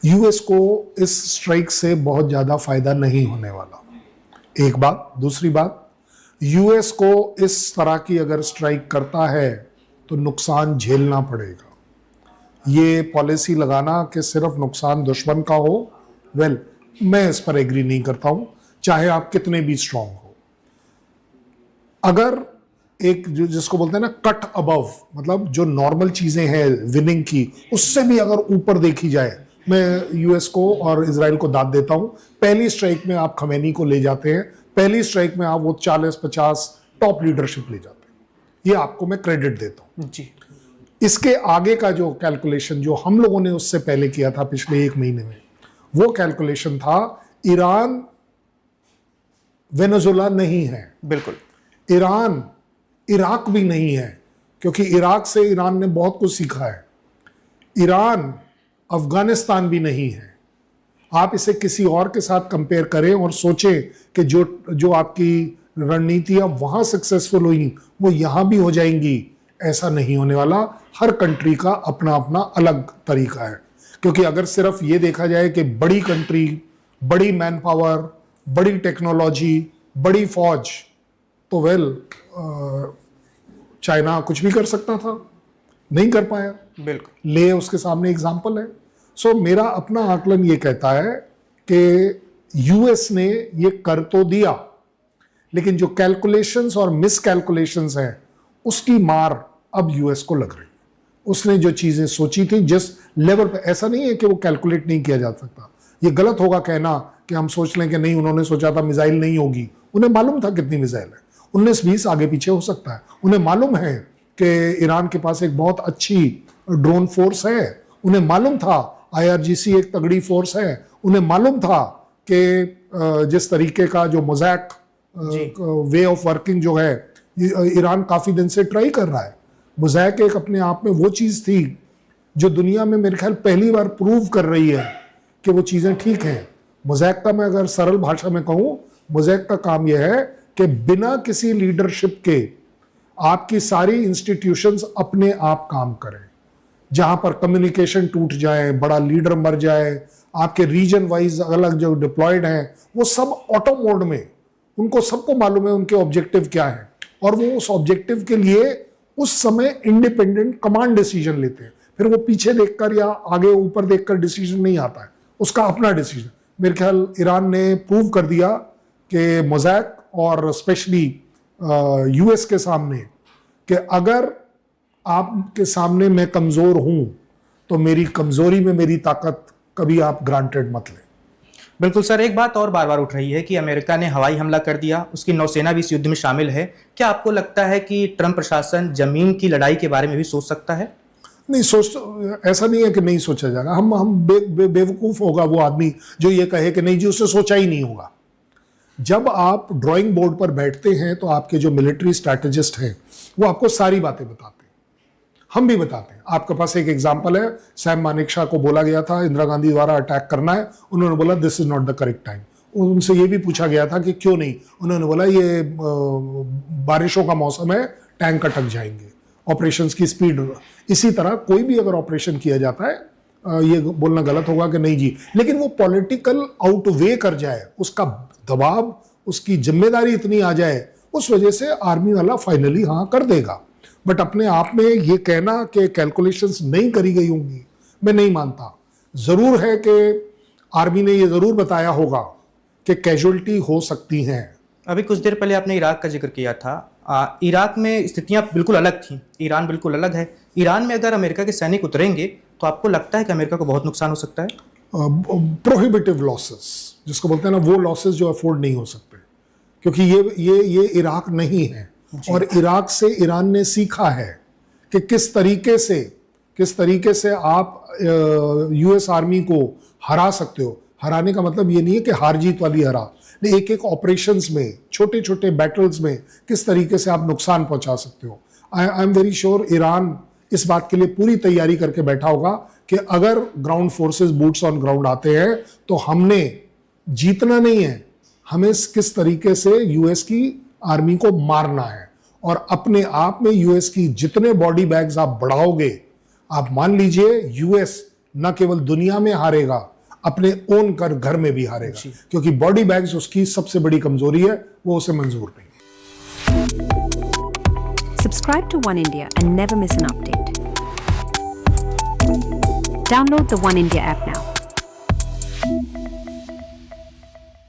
US को इस strike से बहुत ज्यादा फायदा नहीं होने वाला, एक बात। दूसरी बात, यूएस को इस तरह की अगर स्ट्राइक करता है तो नुकसान झेलना पड़ेगा। ये पॉलिसी लगाना कि सिर्फ नुकसान दुश्मन का हो, वेल, मैं इस पर एग्री नहीं करता हूं, चाहे आप कितने भी स्ट्रांग हो। अगर एक जो जिसको बोलते हैं ना कट अबव, मतलब जो नॉर्मल चीजें हैं विनिंग की, उससे भी अगर ऊपर देखी जाए, मैं यूएस को और इजराइल को दाद देता हूं। पहली स्ट्राइक में आप खमैनी को ले जाते हैं, पहली स्ट्राइक में आप वो 40-50 टॉप लीडरशिप ले जाते हैं, ये आपको मैं क्रेडिट देता हूं जी। इसके आगे का जो कैलकुलेशन जो हम लोगों ने उससे पहले किया था पिछले 1 महीने में, वो कैलकुलेशन था ईरान वेनेजुएला नहीं है, बिल्कुल। ईरान इराक भी नहीं है, क्योंकि इराक से ईरान ने बहुत कुछ सीखा है। ईरान अफगानिस्तान भी नहीं है। आप इसे किसी और के साथ कंपेयर करें और सोचें कि जो आपकी रणनीतियां वहां सक्सेसफुल हुई वो यहां भी हो जाएंगी, ऐसा नहीं होने वाला। हर कंट्री का अपना अपना अलग तरीका है, क्योंकि अगर सिर्फ ये देखा जाए कि बड़ी कंट्री, बड़ी मैन पावर, बड़ी टेक्नोलॉजी, बड़ी फौज, तो वेल चाइना कुछ भी कर सकता था, नहीं कर पाया। बिल्कुल। ले उसके सामने एग्जाम्पल है। सो मेरा अपना आकलन ये कहता है कि यूएस ने ये कर तो दिया, लेकिन जो कैलकुलेशंस और मिस कैलकुलेशंस हैं उसकी मार अब यूएस को लग रही है। उसने जो चीजें सोची थी जिस लेवल पे, ऐसा नहीं है कि वो कैलकुलेट नहीं किया जा सकता। ये गलत होगा कहना कि हम सोच लें कि नहीं, उन्होंने सोचा था मिसाइल नहीं होगी। उन्हें मालूम था कितनी मिसाइल है, 19-20 आगे पीछे हो सकता है। उन्हें मालूम है कि ईरान के पास एक बहुत अच्छी ड्रोन फोर्स है। उन्हें मालूम था आईआरजीसी एक तगड़ी फोर्स है। उन्हें मालूम था कि जिस तरीके का जो मोज़ैक वे ऑफ वर्किंग जो है, ईरान काफी दिन से ट्राई कर रहा है। मोज़ैक एक अपने आप में वो चीज थी जो दुनिया में मेरे ख्याल पहली बार प्रूव कर रही है कि वो चीजें ठीक हैं। मोज़ैक का मैं अगर सरल भाषा में कहूं, मोज़ैक का काम यह है कि बिना किसी लीडरशिप के आपकी सारी इंस्टीट्यूशंस अपने आप काम करें। जहां पर कम्युनिकेशन टूट जाए, बड़ा लीडर मर जाए, आपके रीजन वाइज अलग जो डिप्लॉयड हैं वो सब ऑटो मोड में, उनको सबको मालूम है उनके ऑब्जेक्टिव क्या है, और वो उस ऑब्जेक्टिव के लिए उस समय इंडिपेंडेंट कमांड डिसीजन लेते हैं। फिर वो पीछे देखकर या आगे ऊपर देखकर डिसीजन नहीं आता है, उसका अपना डिसीजन। मेरे ख्याल ईरान ने प्रूव कर दिया कि मोज़ैक और स्पेशली यूएस के सामने कि अगर आपके सामने मैं कमजोर हूं तो मेरी कमजोरी में मेरी ताकत कभी आप ग्रांटेड मत लें। बिल्कुल सर, एक बात और बार बार उठ रही है कि अमेरिका ने हवाई हमला कर दिया, उसकी नौसेना भी इस युद्ध में शामिल है। क्या आपको लगता है कि ट्रंप प्रशासन जमीन की लड़ाई के बारे में भी सोच सकता है? नहीं सोच, ऐसा नहीं है कि नहीं सोचा जाएगा। हम बेवकूफ होगा वो आदमी जो ये कहे कि नहीं जी उसने सोचा ही नहीं होगा। जब आप ड्राइंग बोर्ड पर बैठते हैं तो आपके जो मिलिट्री स्ट्रैटेजिस्ट हैं वो आपको सारी बातें बताते हैं, हम भी बताते हैं। आपके पास एक एग्जांपल है, सैम मानेकशॉ को बोला गया था इंदिरा गांधी द्वारा अटैक करना है, उन्होंने बोला this is not the correct time. उनसे ये भी पूछा गया था कि क्यों नहीं, उन्होंने बोला ये बारिशों का मौसम है, टैंक अटक जाएंगे, ऑपरेशंस की स्पीड। इसी तरह कोई भी अगर ऑपरेशन किया जाता है, ये बोलना गलत होगा कि नहीं जी, लेकिन वो पॉलिटिकल आउटवे कर जाए, उसका दबाव, उसकी जिम्मेदारी इतनी आ जाए, उस वजह से आर्मी वाला फाइनली हाँ कर देगा। बट अपने आप में ये कहना कि कैलकुलेशंस नहीं करी गई होंगी, मैं नहीं मानता। जरूर है कि आर्मी ने ये जरूर बताया होगा कि कैजुअल्टी हो सकती हैं। अभी कुछ देर पहले आपने इराक का जिक्र किया था। इराक में स्थितियां बिल्कुल अलग थी, ईरान बिल्कुल अलग है। ईरान में अगर अमेरिका के सैनिक उतरेंगे तो आपको लगता है कि अमेरिका को बहुत नुकसान हो सकता है? प्रोहिबिटिव लॉसेस जिसको बोलते हैं ना, वो लॉसेस जो अफोर्ड नहीं हो सकते, क्योंकि ये इराक नहीं है। और इराक से ईरान ने सीखा है कि किस तरीके से आप यूएस आर्मी को हरा सकते हो। हराने का मतलब ये नहीं है कि हार जीत वाली हरा, एक एक ऑपरेशंस में, छोटे छोटे बैटल्स में किस तरीके से आप नुकसान पहुंचा सकते हो। I am very sure Iran इस बात के लिए पूरी तैयारी करके बैठा होगा कि अगर ground forces boots on ground आते हैं तो हमने जीतना नहीं है, हमें किस तरीके से यूएस की आर्मी को मारना है। और अपने आप में यूएस की जितने बॉडी बैग्स आप बढ़ाओगे, आप मान लीजिए यूएस न केवल दुनिया में हारेगा अपने ओन कर घर में भी हारेगा, क्योंकि बॉडी बैग्स उसकी सबसे बड़ी कमजोरी है, वो उसे मंजूर नहीं। Subscribe to One India and never miss an update. Download the One India app now.